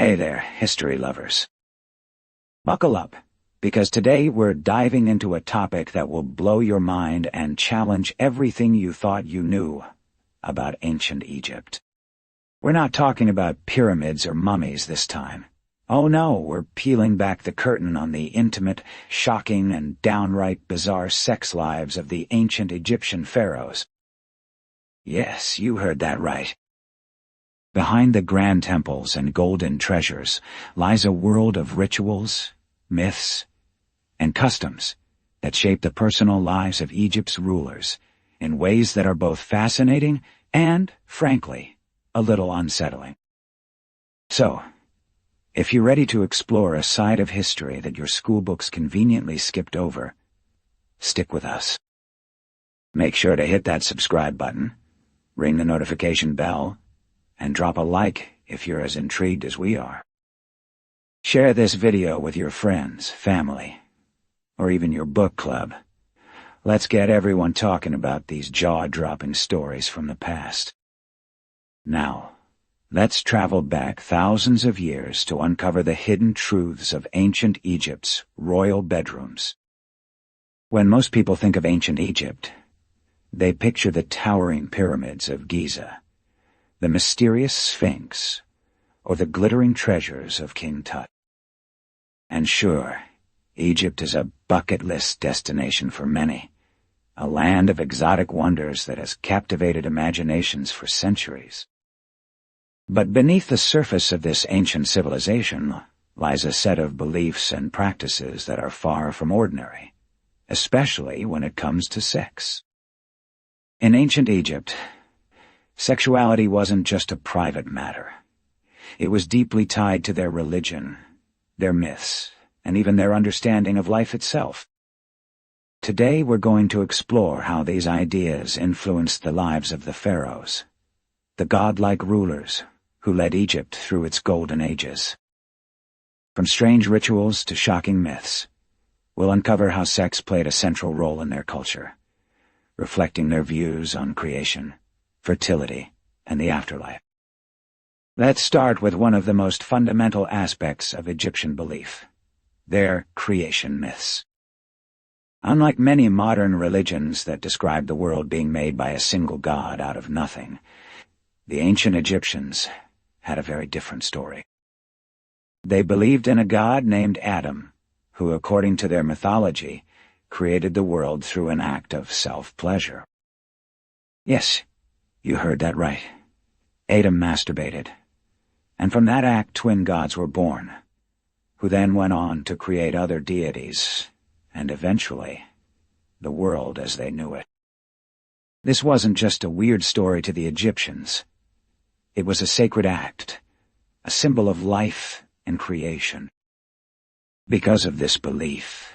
Hey there, history lovers. Buckle up, because today we're diving into a topic that will blow your mind and challenge everything you thought you knew about ancient Egypt. We're not talking about pyramids or mummies this time. Oh no, we're peeling back the curtain on the intimate, shocking, and downright bizarre sex lives of the ancient Egyptian pharaohs. Yes, you heard that right. Behind the grand temples and golden treasures lies a world of rituals, myths, and customs that shape the personal lives of Egypt's rulers in ways that are both fascinating and, frankly, a little unsettling. So, if you're ready to explore a side of history that your schoolbooks conveniently skipped over, stick with us. Make sure to hit that subscribe button, ring the notification bell, and drop a like if you're as intrigued as we are. Share this video with your friends, family, or even your book club. Let's get everyone talking about these jaw-dropping stories from the past. Now, let's travel back thousands of years to uncover the hidden truths of ancient Egypt's royal bedrooms. When most people think of ancient Egypt, they picture the towering pyramids of Giza, the mysterious Sphinx, or the glittering treasures of King Tut. And sure, Egypt is a bucket list destination for many, a land of exotic wonders that has captivated imaginations for centuries. But beneath the surface of this ancient civilization lies a set of beliefs and practices that are far from ordinary, especially when it comes to sex. In ancient Egypt, sexuality wasn't just a private matter. It was deeply tied to their religion, their myths, and even their understanding of life itself. Today we're going to explore how these ideas influenced the lives of the pharaohs, the godlike rulers who led Egypt through its golden ages. From strange rituals to shocking myths, we'll uncover how sex played a central role in their culture, reflecting their views on creation, fertility, and the afterlife. Let's start with one of the most fundamental aspects of Egyptian belief: their creation myths. Unlike many modern religions that describe the world being made by a single god out of nothing, the ancient Egyptians had a very different story. They believed in a god named Adam, who, according to their mythology, created the world through an act of self-pleasure. Yes, you heard that right. Adam masturbated, and from that act twin gods were born, who then went on to create other deities, and eventually, the world as they knew it. This wasn't just a weird story to the Egyptians. It was a sacred act, a symbol of life and creation. Because of this belief,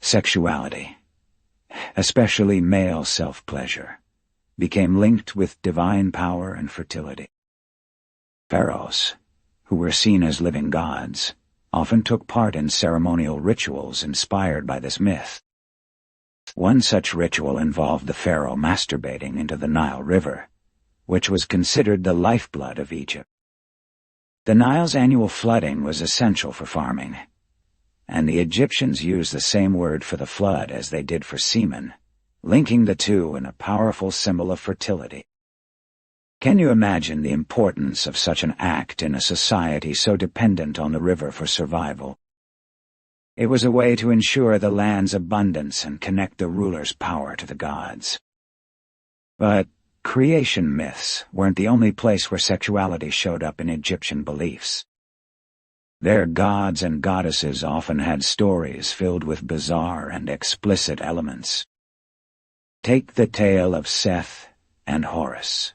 sexuality, especially male self-pleasure, became linked with divine power and fertility. Pharaohs, who were seen as living gods, often took part in ceremonial rituals inspired by this myth. One such ritual involved the pharaoh masturbating into the Nile River, which was considered the lifeblood of Egypt. The Nile's annual flooding was essential for farming, and the Egyptians used the same word for the flood as they did for semen, linking the two in a powerful symbol of fertility. Can you imagine the importance of such an act in a society so dependent on the river for survival? It was a way to ensure the land's abundance and connect the ruler's power to the gods. But creation myths weren't the only place where sexuality showed up in Egyptian beliefs. Their gods and goddesses often had stories filled with bizarre and explicit elements. Take the tale of Seth and Horus,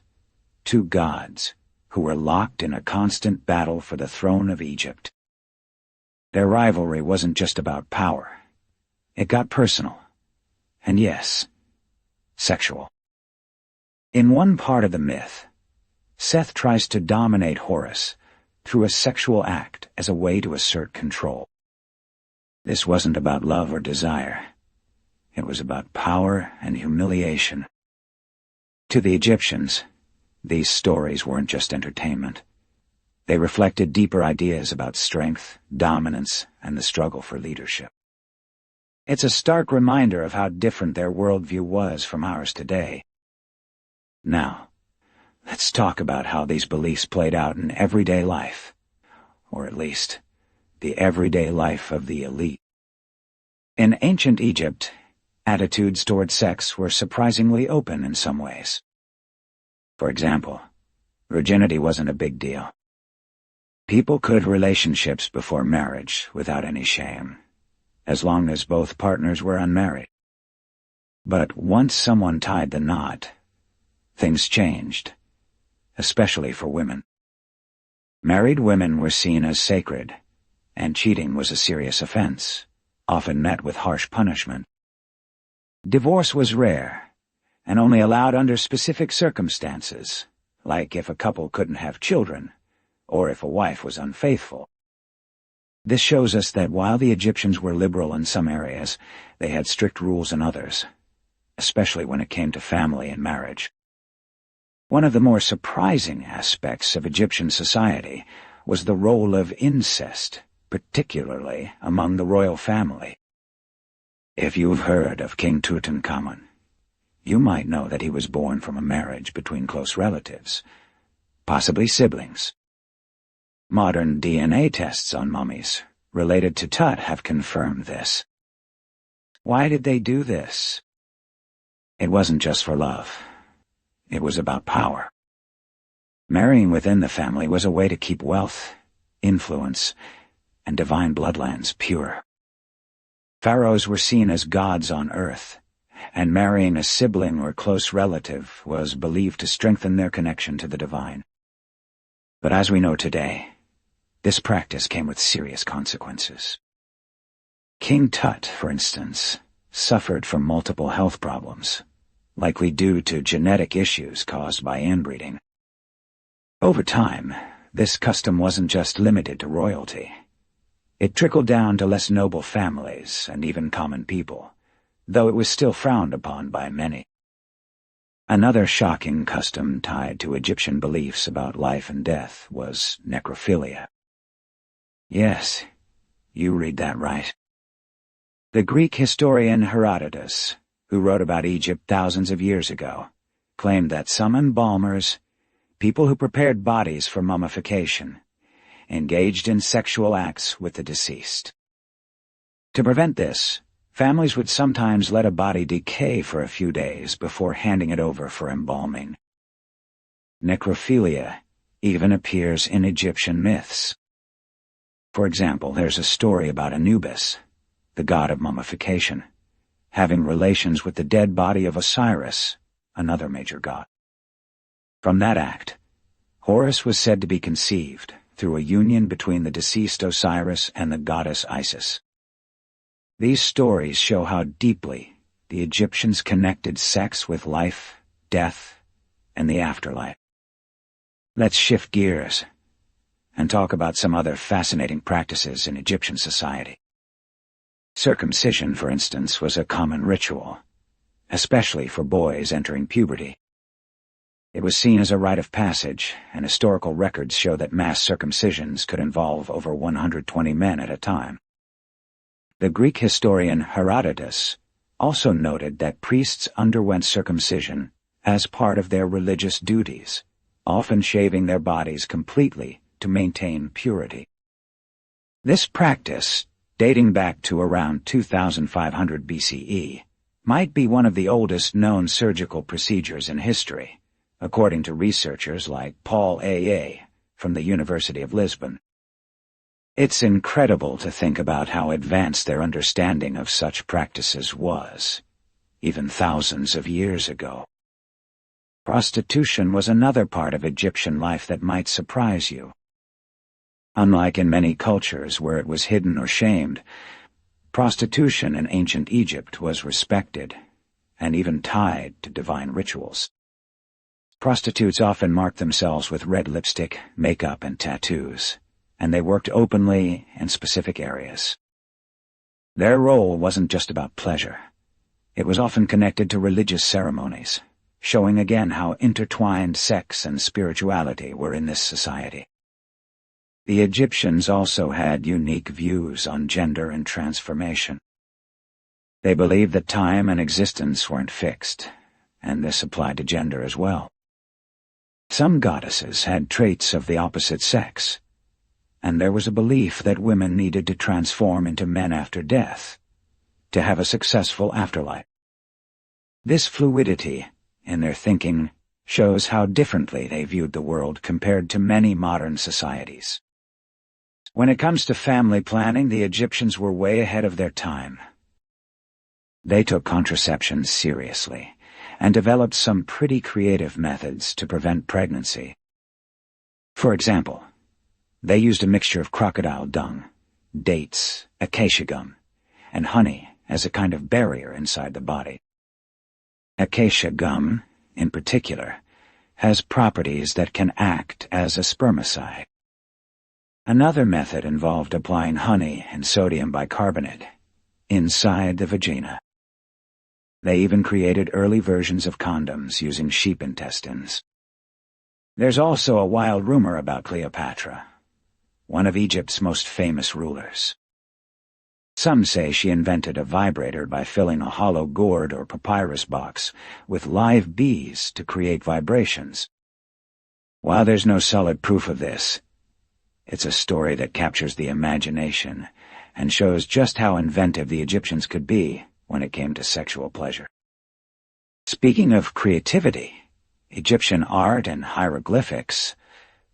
two gods who were locked in a constant battle for the throne of Egypt. Their rivalry wasn't just about power. It got personal. And yes, sexual. In one part of the myth, Seth tries to dominate Horus through a sexual act as a way to assert control. This wasn't about love or desire. It was about power and humiliation. To the Egyptians, these stories weren't just entertainment. They reflected deeper ideas about strength, dominance, and the struggle for leadership. It's a stark reminder of how different their worldview was from ours today. Now, let's talk about how these beliefs played out in everyday life, or at least, the everyday life of the elite. In ancient Egypt, attitudes toward sex were surprisingly open in some ways. For example, virginity wasn't a big deal. People could have relationships before marriage without any shame, as long as both partners were unmarried. But once someone tied the knot, things changed, especially for women. Married women were seen as sacred, and cheating was a serious offense, often met with harsh punishment. Divorce was rare, and only allowed under specific circumstances, like if a couple couldn't have children, or if a wife was unfaithful. This shows us that while the Egyptians were liberal in some areas, they had strict rules in others, especially when it came to family and marriage. One of the more surprising aspects of Egyptian society was the role of incest, particularly among the royal family. If you've heard of King Tutankhamun, you might know that he was born from a marriage between close relatives, possibly siblings. Modern DNA tests on mummies related to Tut have confirmed this. Why did they do this? It wasn't just for love. It was about power. Marrying within the family was a way to keep wealth, influence, and divine bloodlines pure. Pharaohs were seen as gods on earth, and marrying a sibling or close relative was believed to strengthen their connection to the divine. But as we know today, this practice came with serious consequences. King Tut, for instance, suffered from multiple health problems, likely due to genetic issues caused by inbreeding. Over time, this custom wasn't just limited to royalty. It trickled down to less noble families and even common people, though it was still frowned upon by many. Another shocking custom tied to Egyptian beliefs about life and death was necrophilia. Yes, you read that right. The Greek historian Herodotus, who wrote about Egypt thousands of years ago, claimed that some embalmers, people who prepared bodies for mummification, engaged in sexual acts with the deceased. To prevent this, families would sometimes let a body decay for a few days before handing it over for embalming. Necrophilia even appears in Egyptian myths. For example, there's a story about Anubis, the god of mummification, having relations with the dead body of Osiris, another major god. From that act, Horus was said to be conceived through a union between the deceased Osiris and the goddess Isis. These stories show how deeply the Egyptians connected sex with life, death, and the afterlife. Let's shift gears and talk about some other fascinating practices in Egyptian society. Circumcision, for instance, was a common ritual, especially for boys entering puberty. It was seen as a rite of passage, and historical records show that mass circumcisions could involve over 120 men at a time. The Greek historian Herodotus also noted that priests underwent circumcision as part of their religious duties, often shaving their bodies completely to maintain purity. This practice, dating back to around 2500 BCE, might be one of the oldest known surgical procedures in history, according to researchers like Paul A.A. from the University of Lisbon. It's incredible to think about how advanced their understanding of such practices was, even thousands of years ago. Prostitution was another part of Egyptian life that might surprise you. Unlike in many cultures where it was hidden or shamed, prostitution in ancient Egypt was respected, and even tied to divine rituals. Prostitutes often marked themselves with red lipstick, makeup, and tattoos, and they worked openly in specific areas. Their role wasn't just about pleasure. It was often connected to religious ceremonies, showing again how intertwined sex and spirituality were in this society. The Egyptians also had unique views on gender and transformation. They believed that time and existence weren't fixed, and this applied to gender as well. Some goddesses had traits of the opposite sex, and there was a belief that women needed to transform into men after death, to have a successful afterlife. This fluidity in their thinking shows how differently they viewed the world compared to many modern societies. When it comes to family planning, the Egyptians were way ahead of their time. They took contraception seriously and developed some pretty creative methods to prevent pregnancy. For example, they used a mixture of crocodile dung, dates, acacia gum, and honey as a kind of barrier inside the body. Acacia gum, in particular, has properties that can act as a spermicide. Another method involved applying honey and sodium bicarbonate inside the vagina. They even created early versions of condoms using sheep intestines. There's also a wild rumor about Cleopatra, one of Egypt's most famous rulers. Some say she invented a vibrator by filling a hollow gourd or papyrus box with live bees to create vibrations. While there's no solid proof of this, it's a story that captures the imagination and shows just how inventive the Egyptians could be when it came to sexual pleasure. Speaking of creativity, Egyptian art and hieroglyphics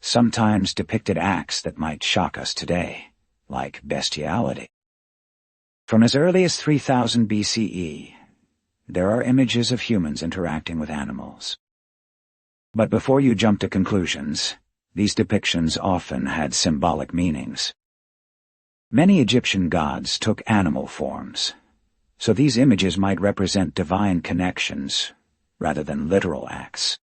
sometimes depicted acts that might shock us today, like bestiality. From as early as 3000 BCE, there are images of humans interacting with animals. But before you jump to conclusions, these depictions often had symbolic meanings. Many Egyptian gods took animal forms, so these images might represent divine connections rather than literal acts.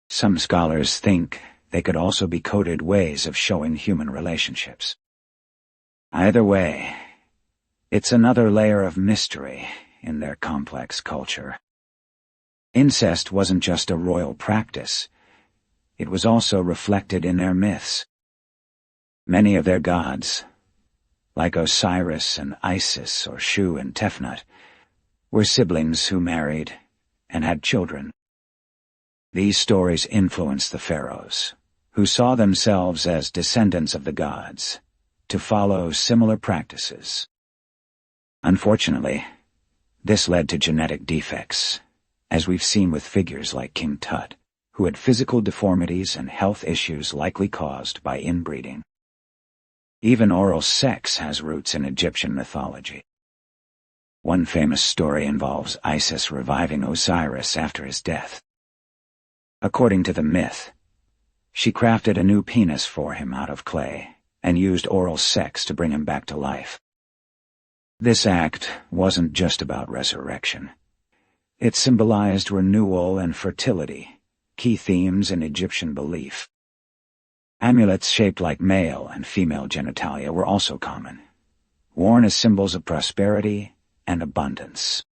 Some scholars think they could also be coded ways of showing human relationships. Either way, it's another layer of mystery in their complex culture. Incest wasn't just a royal practice. It was also reflected in their myths. Many of their gods, like Osiris and Isis or Shu and Tefnut, were siblings who married and had children. These stories influenced the Pharaohs, who saw themselves as descendants of the gods, to follow similar practices. Unfortunately, this led to genetic defects, as we've seen with figures like King Tut, who had physical deformities and health issues likely caused by inbreeding. Even oral sex has roots in Egyptian mythology. One famous story involves Isis reviving Osiris after his death. According to the myth, she crafted a new penis for him out of clay and used oral sex to bring him back to life. This act wasn't just about resurrection. It symbolized renewal and fertility, key themes in Egyptian belief. Amulets shaped like male and female genitalia were also common, worn as symbols of prosperity and abundance.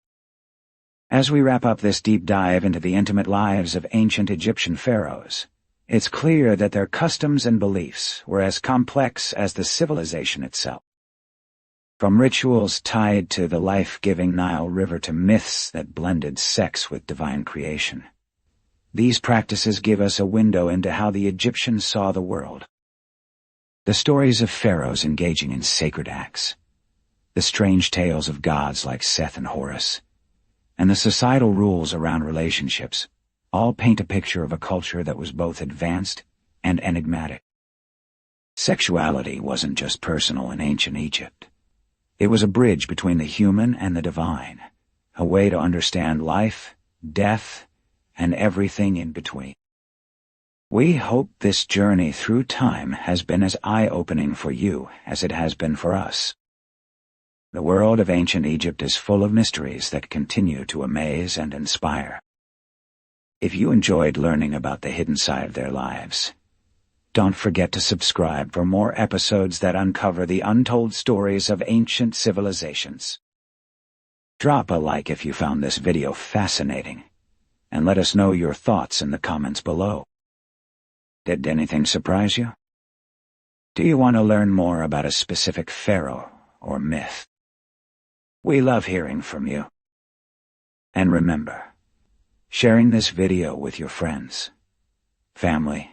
As we wrap up this deep dive into the intimate lives of ancient Egyptian pharaohs, it's clear that their customs and beliefs were as complex as the civilization itself. From rituals tied to the life-giving Nile River to myths that blended sex with divine creation, these practices give us a window into how the Egyptians saw the world. The stories of pharaohs engaging in sacred acts, the strange tales of gods like Seth and Horus, and the societal rules around relationships all paint a picture of a culture that was both advanced and enigmatic. Sexuality wasn't just personal in ancient Egypt. It was a bridge between the human and the divine, a way to understand life, death, and everything in between. We hope this journey through time has been as eye-opening for you as it has been for us. The world of ancient Egypt is full of mysteries that continue to amaze and inspire. If you enjoyed learning about the hidden side of their lives, don't forget to subscribe for more episodes that uncover the untold stories of ancient civilizations. Drop a like if you found this video fascinating, and let us know your thoughts in the comments below. Did anything surprise you? Do you want to learn more about a specific pharaoh or myth? We love hearing from you. And remember, sharing this video with your friends, family,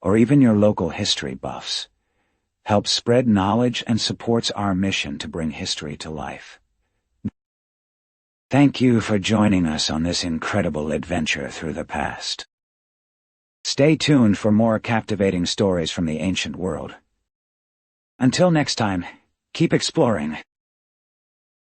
or even your local history buffs helps spread knowledge and supports our mission to bring history to life. Thank you for joining us on this incredible adventure through the past. Stay tuned for more captivating stories from the ancient world. Until next time, keep exploring.